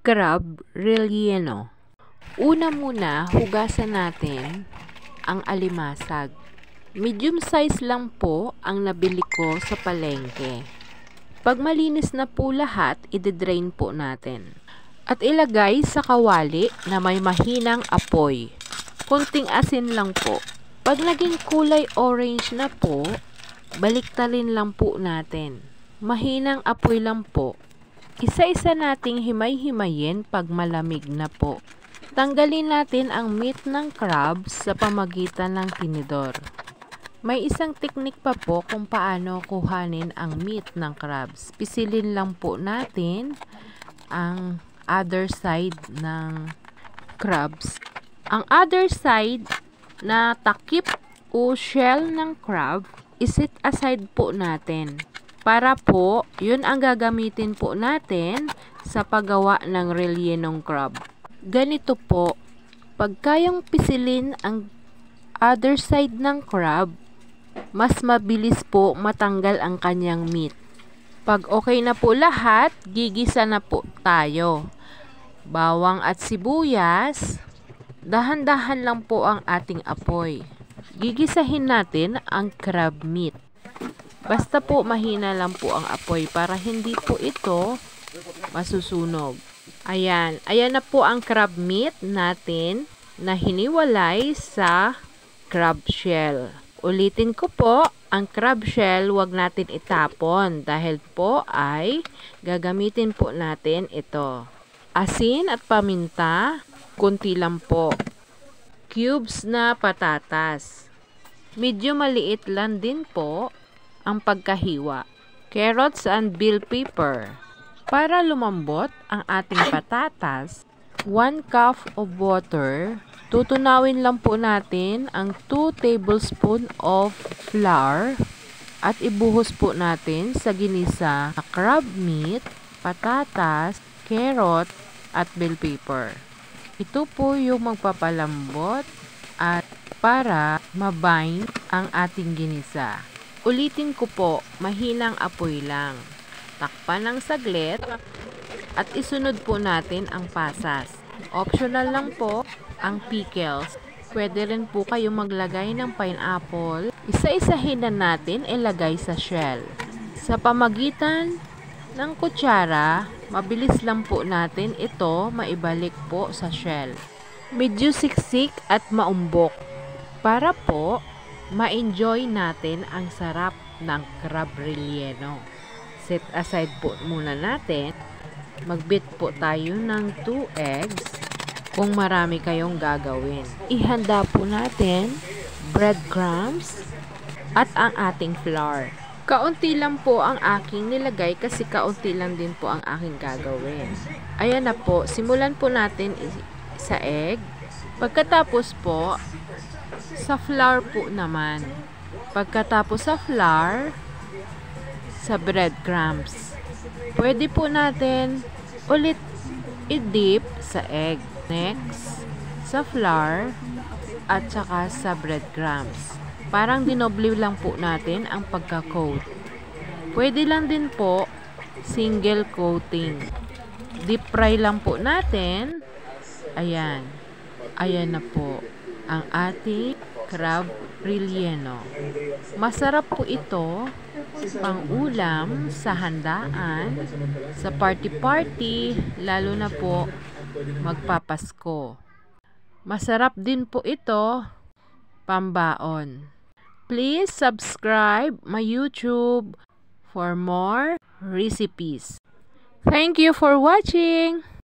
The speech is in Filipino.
Crab relleno. Una muna, hugasan natin ang alimasag. Medium size lang po ang nabili ko sa palengke. Pag malinis na po lahat, i-drain po natin. At ilagay sa kawali na may mahinang apoy. Kunting asin lang po. Pag naging kulay orange na po, baliktarin lang po natin. Mahinang apoy lang po. Isa-isa nating himay-himayin pag malamig na po. Tanggalin natin ang meat ng crabs sa pamagitan ng tinidor. May isang teknik pa po kung paano kuhanin ang meat ng crabs. Pisilin lang po natin ang other side ng crabs. Ang other side na takip o shell ng crab, iset aside po natin. Para po, yun ang gagamitin po natin sa paggawa ng rellenong crab. Ganito po, pag kayang pisilin ang other side ng crab, mas mabilis po matanggal ang kanyang meat. Pag okay na po lahat, gigisa na po tayo. Bawang at sibuyas, dahan-dahan lang po ang ating apoy. Gigisahin natin ang crab meat. Basta po mahina lang po ang apoy para hindi po ito masusunog. Ayan na po ang crab meat natin na hiniwalay sa crab shell. Ulitin ko po, ang crab shell wag natin itapon dahil po ay gagamitin po natin ito. Asin at paminta, kunti lang po. Cubes na patatas. Medyo maliit lang din po ang pagkahiwa. Carrots and bell pepper. Para lumambot ang ating patatas, 1 cup of water. Tutunawin lang po natin ang 2 tablespoon of flour at ibuhos po natin sa ginisa na crab meat, patatas, carrot at bell pepper. Ito po yung magpapalambot at para mabind ang ating ginisa. Ulitin ko po, mahinang apoy lang. Takpan ng saglit at isunod po natin ang pasas. Optional lang po ang pickles. Pwede rin po kayo maglagay ng pineapple. Isa-isahin na natin ilagay sa shell. Sa pamagitan ng kutsara, mabilis lang po natin ito maibalik po sa shell. Medyo siksik at maumbok. Para po ma-enjoy natin ang sarap ng crab relleno. Set aside po muna natin. Mag-beat po tayo ng 2 eggs kung marami kayong gagawin. Ihanda po natin breadcrumbs at ang ating flour. Kaunti lang po ang aking nilagay kasi kaunti lang din po ang aking gagawin. Ayan na po. Simulan po natin sa egg. Pagkatapos po, sa flour po naman. Pagkatapos sa flour, sa breadcrumbs. Pwede po natin ulit i-dip sa egg. Next, sa flour at saka sa breadcrumbs. Parang dinoble lang po natin ang pagka-coat. Pwede lang din po single coating. Deep fry lang po natin. Ayan. Ayan na po ang ating crab relleno. Masarap po ito pang ulam sa handaan, sa party-party, lalo na po magpapasko. Masarap din po ito pambaon. Please subscribe my YouTube for more recipes. Thank you for watching!